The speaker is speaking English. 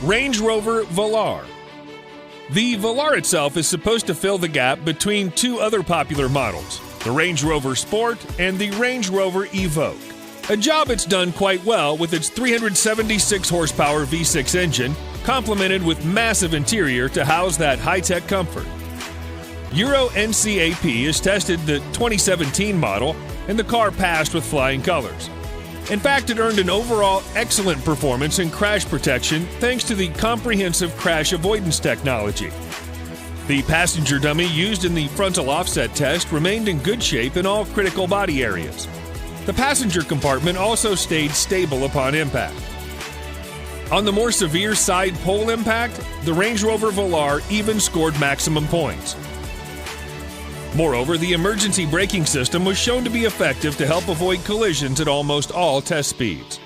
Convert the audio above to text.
Range Rover VELAR. The VELAR itself is supposed to fill the gap between two other popular models, the Range Rover Sport and the Range Rover Evoque. A job it's done quite well with its 376 horsepower V6 engine, complemented with massive interior to house that high-tech comfort. Euro NCAP has tested the 2017 model, and the car passed with flying colors. In fact, it earned an overall excellent performance in crash protection thanks to the comprehensive crash avoidance technology. The passenger dummy used in the frontal offset test remained in good shape in all critical body areas. The passenger compartment also stayed stable upon impact. On the more severe side pole impact, the Range Rover VELAR even scored maximum points. Moreover, the emergency braking system was shown to be effective to help avoid collisions at almost all test speeds.